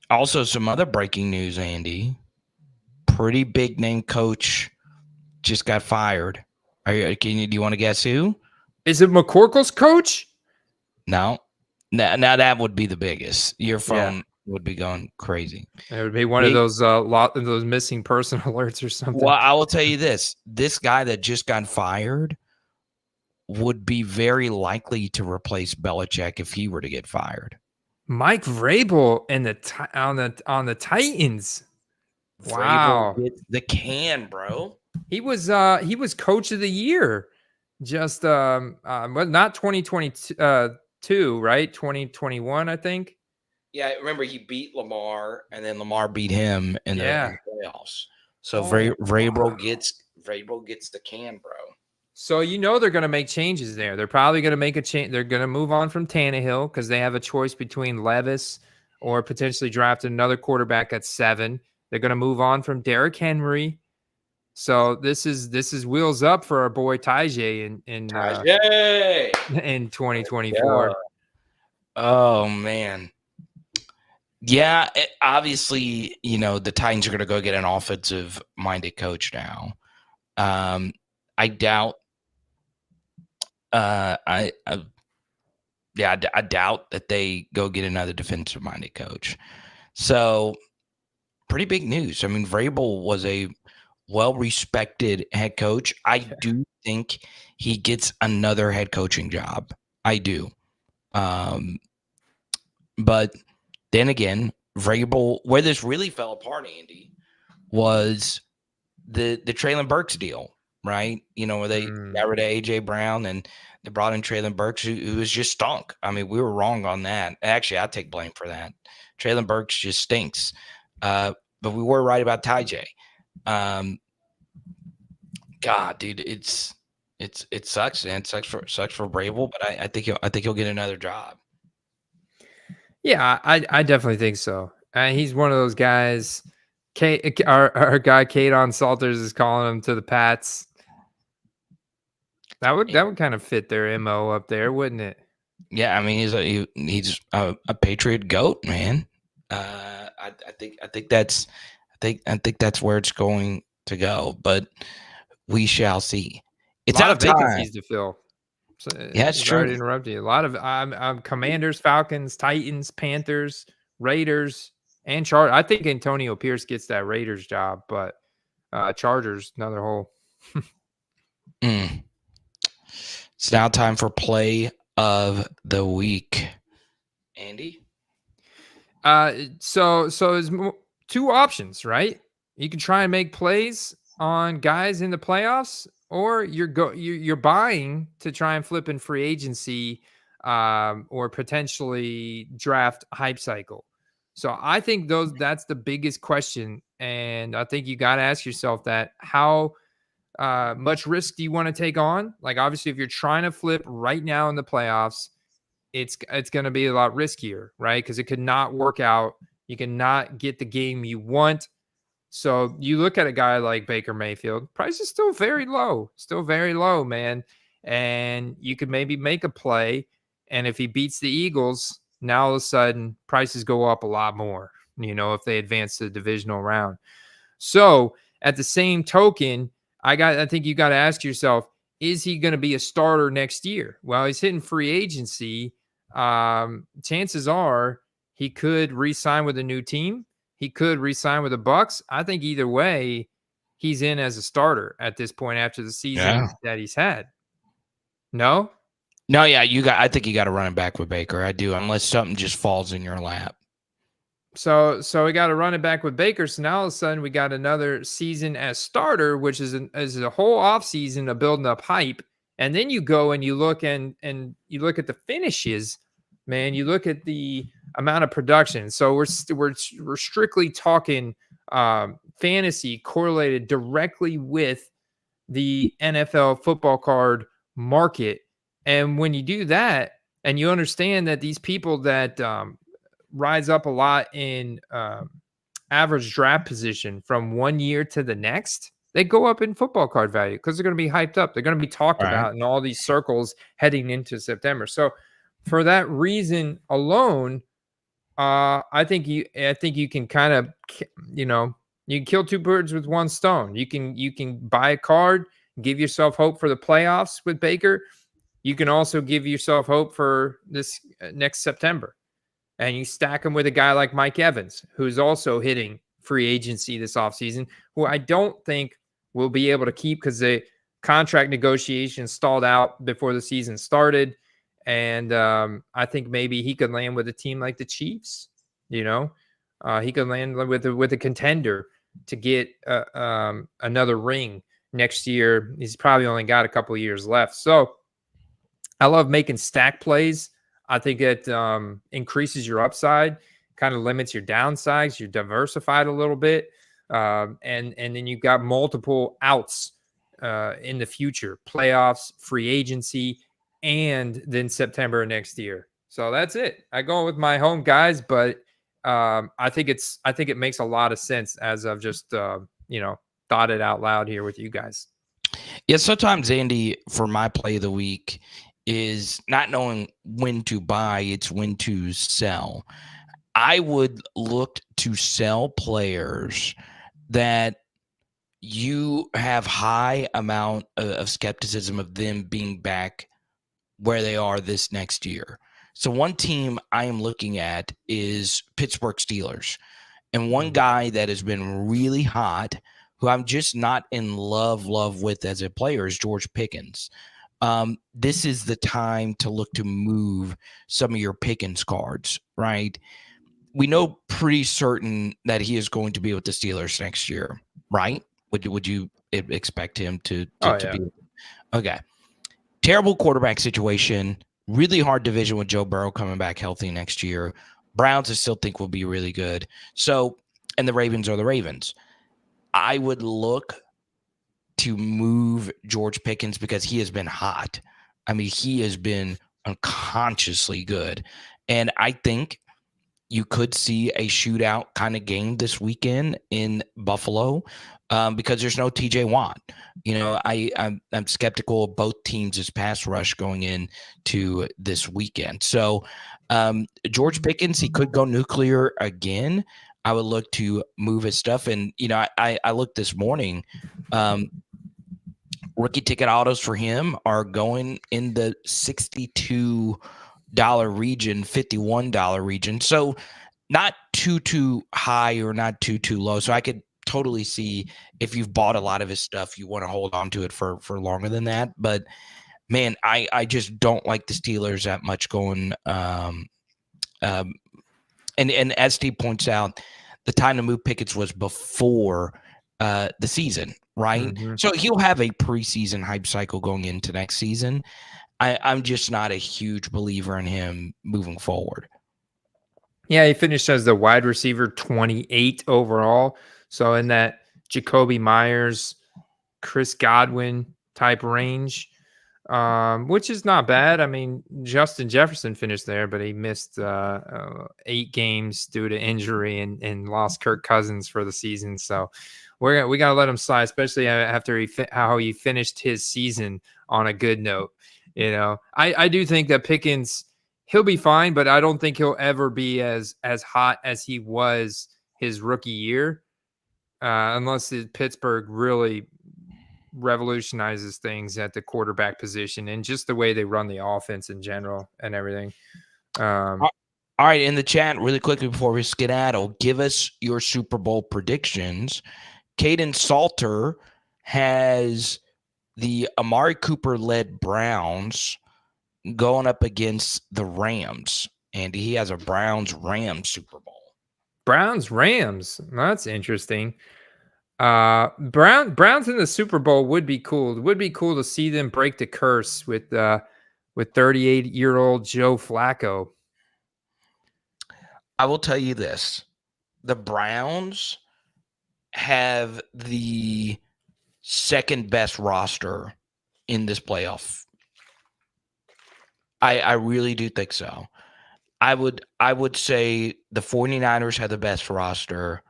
Also, some other breaking news, Andy. Pretty big name coach just got fired. Do you want to guess who? Is it McCorkle's coach? No. Now that would be the biggest. Your phone would be going crazy. It would be one of those those missing person alerts or something. Well, I will tell you this. This guy that just got fired would be very likely to replace Belichick if he were to get fired. Mike Vrabel and on the Titans. Wow. Vrabel gets the can, bro. He was coach of the year. Just but not 2022, right? 2021, I think. Yeah, remember he beat Lamar, and then Lamar beat him in the playoffs. So Vrabel gets the can, bro. So they're going to make changes there. They're probably going to make a change. They're going to move on from Tannehill because they have a choice between Levis or potentially drafting another quarterback at 7. They're going to move on from Derrick Henry. So this is wheels up for our boy Tajay in 2024. Oh man. Yeah, obviously, the Titans are going to go get an offensive-minded coach now. I doubt. I doubt that they go get another defensive-minded coach. So, pretty big news. I mean, Vrabel was a well-respected head coach. I do think he gets another head coaching job. I do. But then again, Vrabel, where this really fell apart, Andy, was the Treylon Burks deal, right? Where they got rid of A.J. Brown and they brought in Treylon Burks, who was just stunk. I mean, we were wrong on that. Actually, I take blame for that. Treylon Burks just stinks. But we were right about Tajay. God, dude, it sucks, man. It sucks for Vrabel, but I think he'll get another job. Yeah, I definitely think so. He's one of those guys. Our guy Kadon Salters is calling him to the Pats. That would kind of fit their MO up there, wouldn't it? Yeah, I mean he's a Patriot goat, man. I think that's where it's going to go, but we shall see. It's a lot of vacancies to fill. So yeah, it's true. To interrupt you. A lot of Commanders, Falcons, Titans, Panthers, Raiders, and Chargers. I think Antonio Pierce gets that Raiders job, but Chargers, another hole. It's now time for play of the week. Andy? So there's 2 options, right? You can try and make plays on guys in the playoffs, or you're buying to try and flip in free agency, or potentially draft hype cycle. So I think that's the biggest question, and I think you got to ask yourself that: how much risk do you want to take on? Like, obviously, if you're trying to flip right now in the playoffs, it's going to be a lot riskier, right? Because it could not work out. You cannot get the game you want. So you look at a guy like Baker Mayfield, price is still very low, man. And you could maybe make a play. And if he beats the Eagles, now all of a sudden prices go up a lot more, if they advance to the divisional round. So at the same token, I think you got to ask yourself, is he going to be a starter next year? Well, he's hitting free agency. Chances are he could re-sign with a new team. He could re-sign with the Bucks. I think either way, he's in as a starter at this point after the season that he's had. No, yeah, I think you got to run it back with Baker. I do, unless something just falls in your lap. So we got to run it back with Baker. So now all of a sudden we got another season as starter, which is a whole off season of building up hype. And then you go and you look and you look at the finishes, man. You look at the amount of production. So we're strictly talking fantasy correlated directly with the NFL football card market. And when you do that, and you understand that these people that rise up a lot in average draft position from one year to the next, they go up in football card value because they're going to be hyped up. They're going to be talked All right. about in all these circles heading into September. So for that reason alone, I think you can kind of, you know, you can kill two birds with one stone. You can buy a card, give yourself hope for the playoffs with Baker. You can also give yourself hope for this next September. And you stack him with a guy like Mike Evans, who's also hitting free agency this offseason, who I don't think will be able to keep because the contract negotiations stalled out before the season started. And I think maybe he could land with a team like the Chiefs. You know, he could land with a contender to get another ring next year. He's probably only got a couple of years left. So I love making stack plays. I think it increases your upside, kind of limits your downsides. You're diversified a little bit, and then you've got multiple outs in the future, playoffs, free agency, and then September next year. So that's it. I go with my home guys, but I think it makes a lot of sense as I've just thought it out loud here with you guys. Yeah, sometimes Andy, for my play of the week, is not knowing when to buy, it's when to sell. I would look to sell players that you have high amount of skepticism of them being back where they are this next year. So one team I am looking at is Pittsburgh Steelers. And one guy that has been really hot, who I'm just not in love with as a player, is George Pickens. This is the time to look to move some of your Pickens cards, right? We know pretty certain that he is going to be with the Steelers next year, right? Would you expect him to be? Okay. Terrible quarterback situation. Really hard division with Joe Burrow coming back healthy next year. Browns I still think will be really good. So, and the Ravens are the Ravens. I would look to move George Pickens because he has been hot. I mean, he has been unconsciously good. And I think you could see a shootout kind of game this weekend in Buffalo because there's no TJ Watt. You know, I'm skeptical of both teams' pass rush going into this weekend. So George Pickens, he could go nuclear again. I would look to move his stuff. And, you know, I looked this morning. Rookie ticket autos for him are going in the $62 region, $51 region. So not too high or not too low. So I could totally see if you've bought a lot of his stuff, you want to hold on to it for longer than that. But man, I just don't like the Steelers that much going. And as Steve points out, the time to move Pickens was before the season, right? Mm-hmm. So he'll have a preseason hype cycle going into next season. I'm just not a huge believer in him moving forward. Yeah, he finished as the wide receiver 28 overall. So in that Jacoby Myers, Chris Godwin type range, which is not bad. I mean, Justin Jefferson finished there, but he missed 8 games due to injury and lost Kirk Cousins for the season. So we got to let him slide, especially after how he finished his season on a good note. You know, I do think that Pickens, he'll be fine, but I don't think he'll ever be as hot as he was his rookie year, unless Pittsburgh really revolutionizes things at the quarterback position and just the way they run the offense in general and everything. All right, in the chat, really quickly before we skedaddle, give us your Super Bowl predictions. Caden Salter has the Amari Cooper-led Browns going up against the Rams, and he has a Browns-Rams Super Bowl. Browns-Rams. That's interesting. Browns in the Super Bowl would be cool. It would be cool to see them break the curse with 38-year-old Joe Flacco. I will tell you this. The Browns have the second best roster in this playoff. I really do think so. I would say the 49ers have the best roster.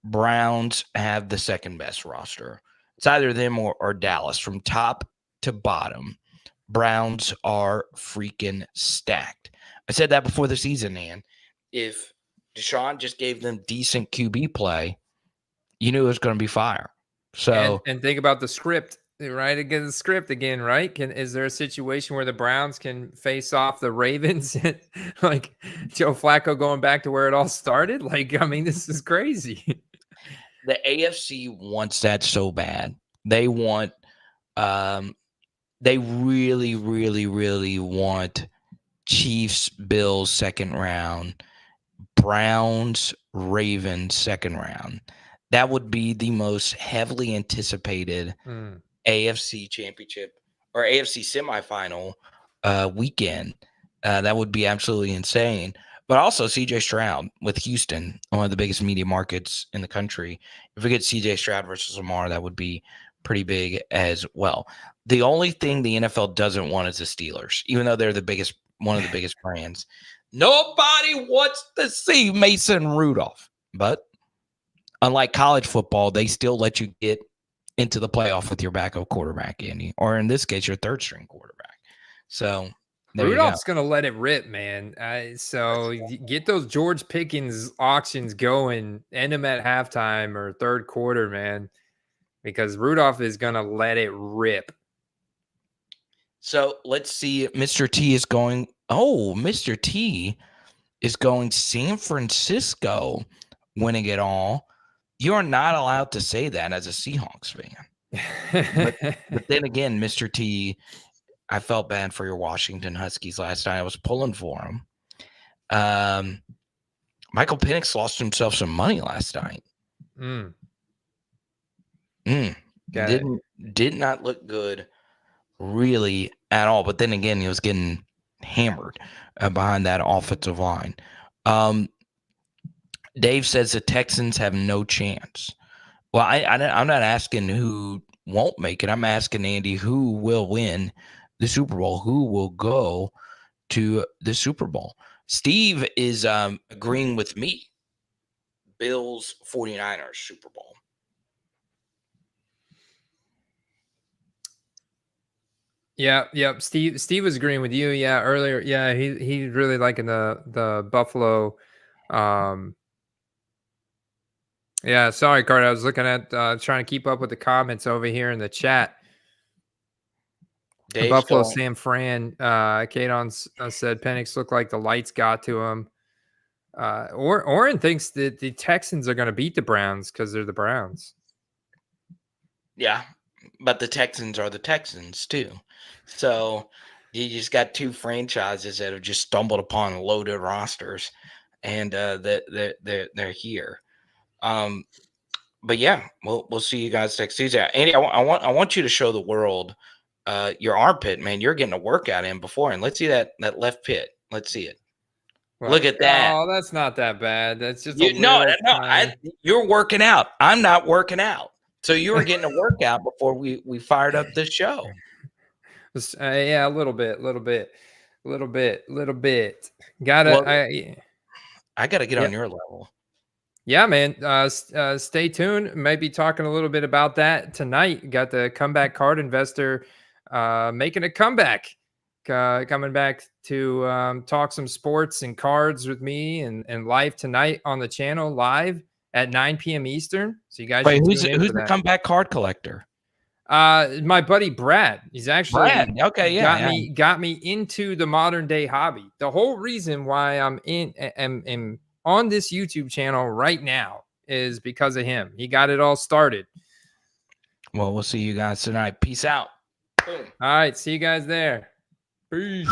Browns have the second best roster. It's either them or Dallas. From top to bottom, Browns are freaking stacked. I said that before the season, man. If Deshaun just gave them decent QB play, you knew it was going to be fire. So and think about the script, right? Again, the script again, right? Is there a situation where the Browns can face off the Ravens, like Joe Flacco going back to where it all started? Like, I mean, this is crazy. the AFC wants that so bad. They want, they really, really, really want Chiefs, Bills second round, Browns, Ravens second round. That would be the most heavily anticipated AFC championship or AFC semifinal weekend. That would be absolutely insane. But also CJ Stroud with Houston, one of the biggest media markets in the country. If we get CJ Stroud versus Lamar, that would be pretty big as well. The only thing the NFL doesn't want is the Steelers, even though they're one of the biggest brands. Nobody wants to see Mason Rudolph. But unlike college football, they still let you get into the playoff with your backup quarterback, Andy, or in this case, your third string quarterback. So Rudolph's going to let it rip, man. So get those George Pickens auctions going, end them at halftime or third quarter, man, because Rudolph is going to let it rip. So let's see. Mr. T is going. Oh, Mr. T is going San Francisco, winning it all. You are not allowed to say that as a Seahawks fan. but then again, Mr. T, I felt bad for your Washington Huskies last night. I was pulling for them. Michael Penix lost himself some money last night. Did not look good really at all. But then again, he was getting hammered behind that offensive line. Dave says the Texans have no chance. Well, I'm not asking who won't make it. I'm asking Andy who will win the Super Bowl, who will go to the Super Bowl. Steve is agreeing with me. Bills 49ers Super Bowl. Yeah. Steve was agreeing with you. Yeah, earlier. Yeah, he's really liking the Buffalo. Yeah, sorry, Carter. I was looking at trying to keep up with the comments over here in the chat. Buffalo Sam Fran, Kadon said Penix looked like the lights got to him. Oren thinks that the Texans are going to beat the Browns because they're the Browns. Yeah, but the Texans are the Texans too. So you just got two franchises that have just stumbled upon loaded rosters, and they're here. But yeah, we'll see you guys next Tuesday. Andy, I want you to show the world your armpit, man. You're getting a workout in before, and let's see that left pit. Let's see it. Well, look at that. Oh, that's not that bad. That's just you're working out. I'm not working out. So you were getting a workout before we fired up this show. Yeah, a little bit. I gotta get on your level. Yeah, man. Stay tuned. Maybe talking a little bit about that tonight. Got the comeback card investor making a comeback. Coming back to talk some sports and cards with me and live tonight on the channel, live at 9 p.m. Eastern. So you guys, wait, who's the comeback card collector? My buddy Brad. He's actually Brad. Okay, yeah, got me into the modern day hobby. The whole reason why I'm am on this YouTube channel right now is because of him. He got it all started. Well, we'll see you guys tonight. Peace out. Boom. All right, see you guys there. Peace.